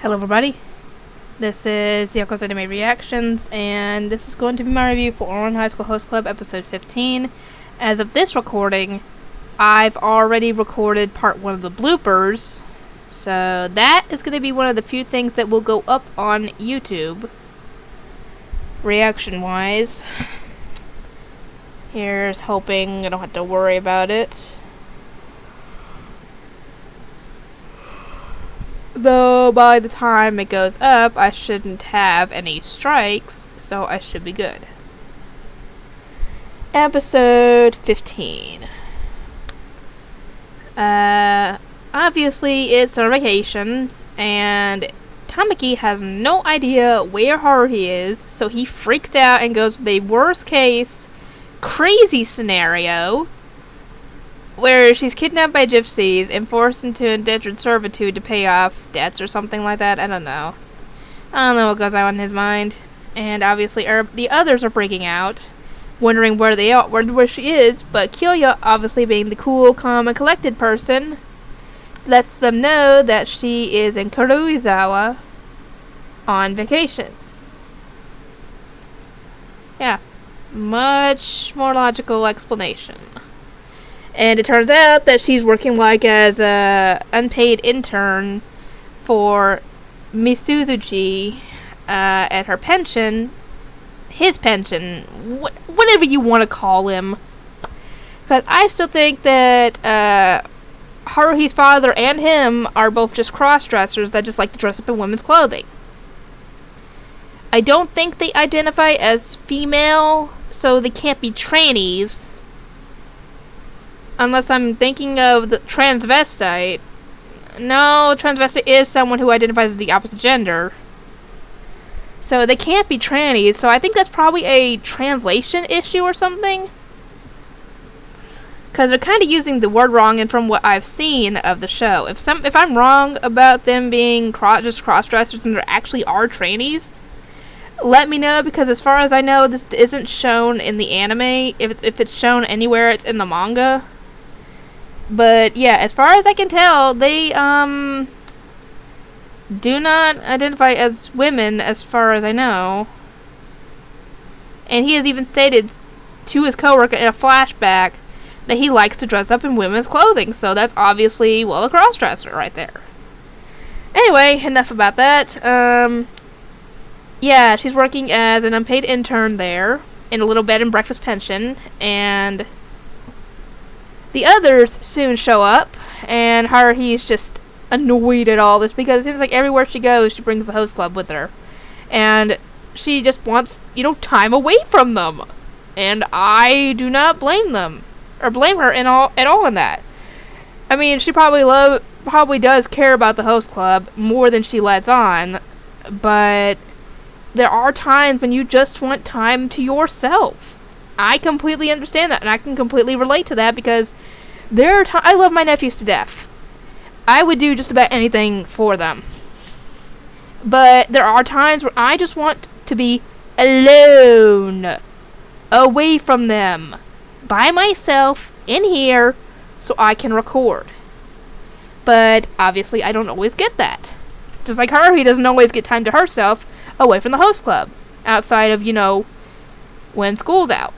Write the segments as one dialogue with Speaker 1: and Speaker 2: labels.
Speaker 1: Hello everybody, this is Yoko's Anime Reactions, and this is going to be my review for Ouran High School Host Club episode 15. As of this recording, I've already recorded part 1 of the bloopers, so that is going to be one of the few things that will go up on YouTube, reaction-wise. Here's hoping I don't have to worry about it. Though by the time it goes up, I shouldn't have any strikes, so I should be good. Episode 15. Obviously it's a vacation, and Tamaki has no idea where Haruhi is, so he freaks out and goes to the worst case, crazy scenario, where she's kidnapped by gypsies and forced into indentured servitude to pay off debts or something like that. I don't know what goes on in his mind. And obviously the others are freaking out, wondering where they are, where she is, but Kyoya, obviously being the cool, calm, and collected person, lets them know that she is in Karuizawa on vacation. Yeah, much more logical explanation. And it turns out that she's working as a unpaid intern for Misuzuchi at her pension, his pension, whatever you want to call him. Because I still think that Haruhi's father and him are both just cross-dressers that just like to dress up in women's clothing. I don't think they identify as female, so they can't be trannies. Unless I'm thinking of the transvestite. No, transvestite is someone who identifies as the opposite gender. So they can't be trannies, so I think that's probably a translation issue or something. Because they're kind of using the word wrong, and from what I've seen of the show. If I'm wrong about them being just cross-dressers and there actually are trannies, let me know, because as far as I know, this isn't shown in the anime. If it's shown anywhere, it's in the manga. But yeah, as far as I can tell, they do not identify as women, as far as I know. And he has even stated to his coworker in a flashback that he likes to dress up in women's clothing, so that's obviously, well, a cross-dresser right there. Anyway, enough about that. Yeah, she's working as an unpaid intern there in a little bed and breakfast pension, and the others soon show up, and Haruhi's just annoyed at all this, because it seems like everywhere she goes, she brings the host club with her. And she just wants, time away from them. And I do not blame them, or blame her at all in that. I mean, she probably does care about the host club more than she lets on, but there are times when you just want time to yourself. I completely understand that, and I can completely relate to that, because there are I love my nephews to death. I would do just about anything for them. But there are times where I just want to be alone, away from them, by myself, in here, so I can record. But obviously I don't always get that. Just like Haruhi doesn't always get time to herself, away from the host club, outside of, when school's out.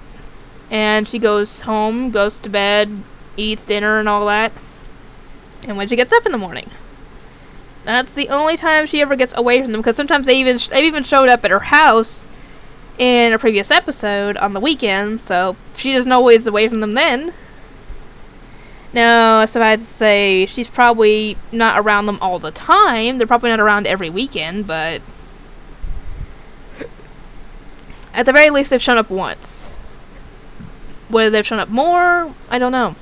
Speaker 1: And she goes home, goes to bed, eats dinner and all that. And when she gets up in the morning, that's the only time she ever gets away from them, because sometimes they've even showed up at her house in a previous episode on the weekend, so she isn't always away from them then. Now, so I had to say, she's probably not around them all the time. They're probably not around every weekend, but at the very least, they've shown up once. Whether they've shown up more, I don't know.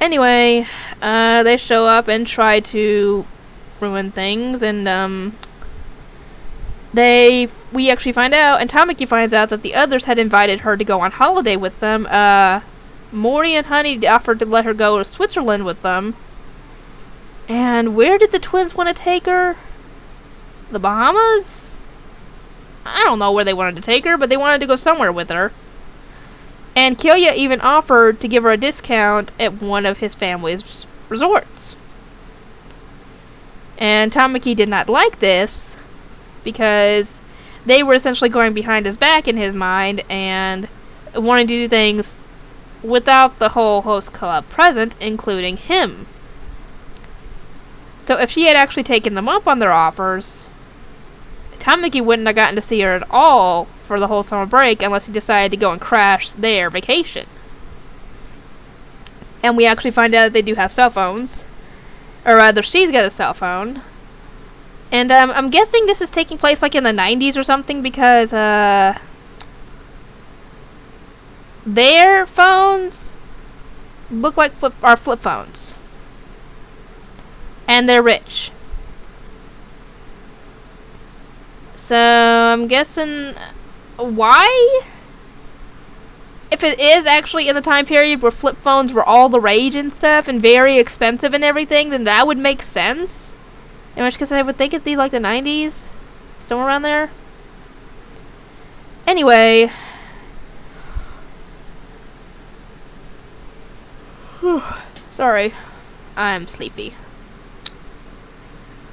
Speaker 1: Anyway, they show up and try to ruin things, and we actually find out, and Tamaki finds out, that the others had invited her to go on holiday with them. Mori and Honey offered to let her go to Switzerland with them. And where did the twins want to take her? The Bahamas? I don't know where they wanted to take her, but they wanted to go somewhere with her. And Kyoya even offered to give her a discount at one of his family's resorts. And Tamaki did not like this because they were essentially going behind his back in his mind and wanting to do things without the whole host club present, including him. So if she had actually taken them up on their offers, Tamaki wouldn't have gotten to see her at all for the whole summer break unless he decided to go and crash their vacation. And we actually find out that they do have cell phones. Or rather, she's got a cell phone. And I'm guessing this is taking place like in the 90s or something because their phones look like flip phones. And they're rich. So I'm guessing why? If it is actually in the time period where flip phones were all the rage and stuff and very expensive and everything, then that would make sense. In which case I would think it'd be like the 90s. Somewhere around there. Anyway. Sorry. I'm sleepy.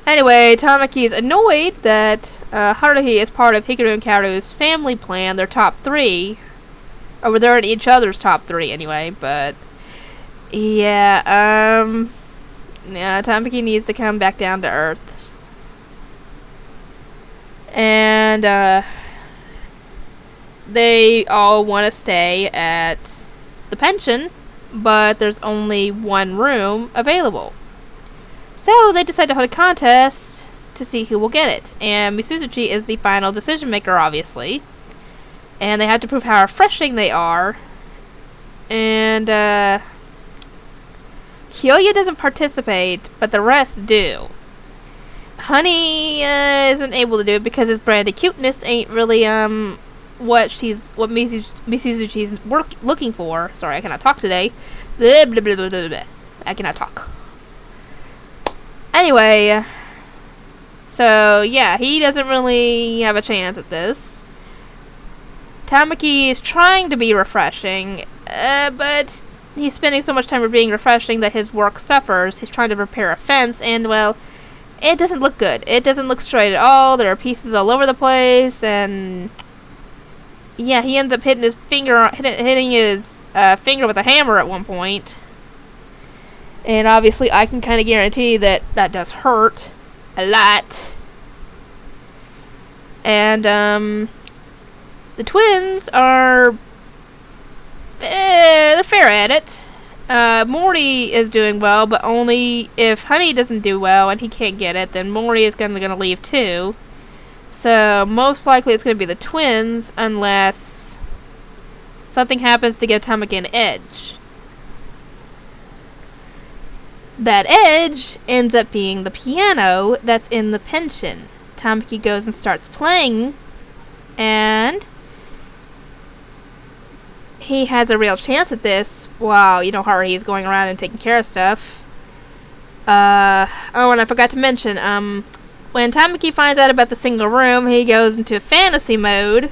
Speaker 1: Anyway, Tamaki's annoyed that Haruhi is part of Hikaru and Kaoru's family plan, their top 3. Or they're in each other's top 3 anyway, but yeah, Tamaki needs to come back down to earth. And they all want to stay at the pension, but there's only one room available. So they decide to hold a contest to see who will get it. And Misuzuchi is the final decision maker, obviously. And they have to prove how refreshing they are. And Hyoya doesn't participate, but the rest do. Honey isn't able to do it because his brand of cuteness ain't really what Misuzuchi's looking for. Sorry, I cannot talk today. Blah, blah, blah, blah, blah, blah. I cannot talk. Anyway, so yeah, he doesn't really have a chance at this. Tamaki is trying to be refreshing, but he's spending so much time being refreshing that his work suffers. He's trying to repair a fence, and well, it doesn't look good. It doesn't look straight at all. There are pieces all over the place, and yeah, he ends up hitting his finger with a hammer at one point. And obviously, I can kind of guarantee that that does hurt a lot. And the twins are they're fair at it. Morty is doing well, but only if Honey doesn't do well and he can't get it, then Morty is gonna leave too. So most likely it's gonna be the twins unless something happens to give Tamaki an edge. That edge ends up being the piano that's in the pension. Tamaki goes and starts playing, and he has a real chance at this while, Haruhi is going around and taking care of stuff. Oh, and I forgot to mention, when Tamaki finds out about the single room, he goes into fantasy mode,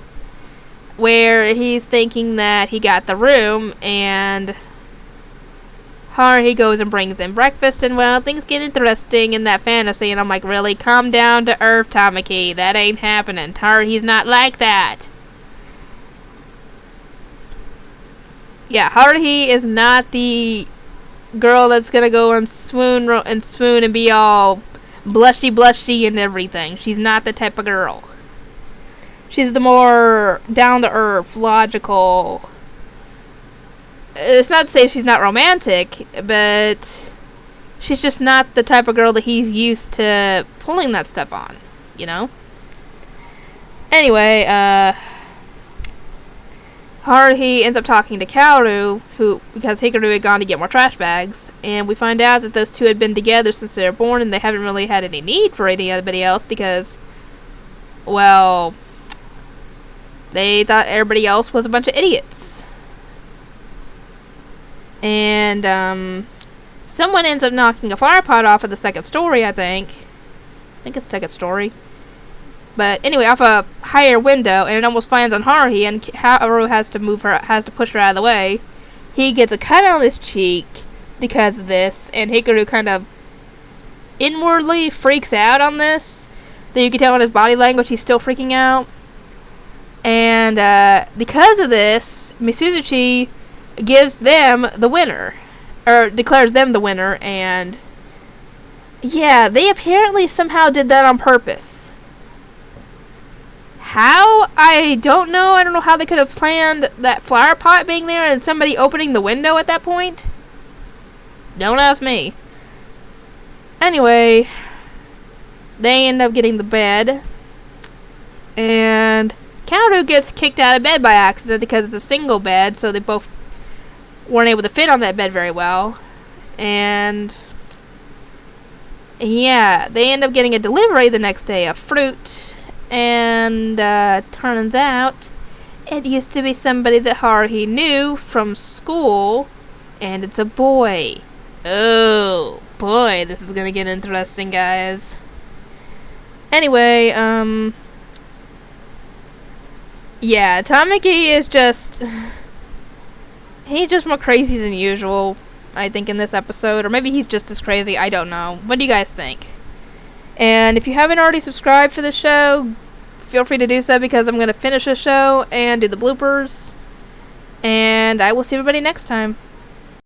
Speaker 1: where he's thinking that he got the room, and Haruhi goes and brings in breakfast, and well, things get interesting in that fantasy, and I'm like, really? Calm down to earth, Tamaki. That ain't happening. Haruhi's not like that. Yeah, Haruhi is not the girl that's gonna go and swoon and be all blushy and everything. She's not the type of girl. She's the more down-to-earth, logical. It's not to say she's not romantic, but she's just not the type of girl that he's used to pulling that stuff on, Anyway, Haruhi ends up talking to Kaoru, because Hikaru had gone to get more trash bags, and we find out that those two had been together since they were born, and they haven't really had any need for anybody else because, well, they thought everybody else was a bunch of idiots. And, someone ends up knocking a flower pot off of the second story, I think. I think it's the second story. But anyway, off a higher window, and it almost lands on Haruhi, and Haru has to push her out of the way. He gets a cut on his cheek because of this, and Hikaru kind of inwardly freaks out on this. That you can tell in his body language he's still freaking out. And because of this, Misuzuchi gives them the winner. Or declares them the winner. And yeah, they apparently somehow did that on purpose. How? I don't know. I don't know how they could have planned that flower pot being there and somebody opening the window at that point. Don't ask me. Anyway, they end up getting the bed. And Kaoru gets kicked out of bed by accident because it's a single bed, so they both weren't able to fit on that bed very well. And yeah, they end up getting a delivery the next day of fruit. And turns out it used to be somebody that Haruhi knew from school, and it's a boy. Oh boy, this is gonna get interesting, guys. Anyway, yeah, Tamaki is just he's just more crazy than usual, I think, in this episode, or maybe he's just as crazy, I don't know. What do you guys think? And if you haven't already subscribed for the show, feel free to do so, because I'm going to finish the show and do the bloopers. And I will see everybody next time.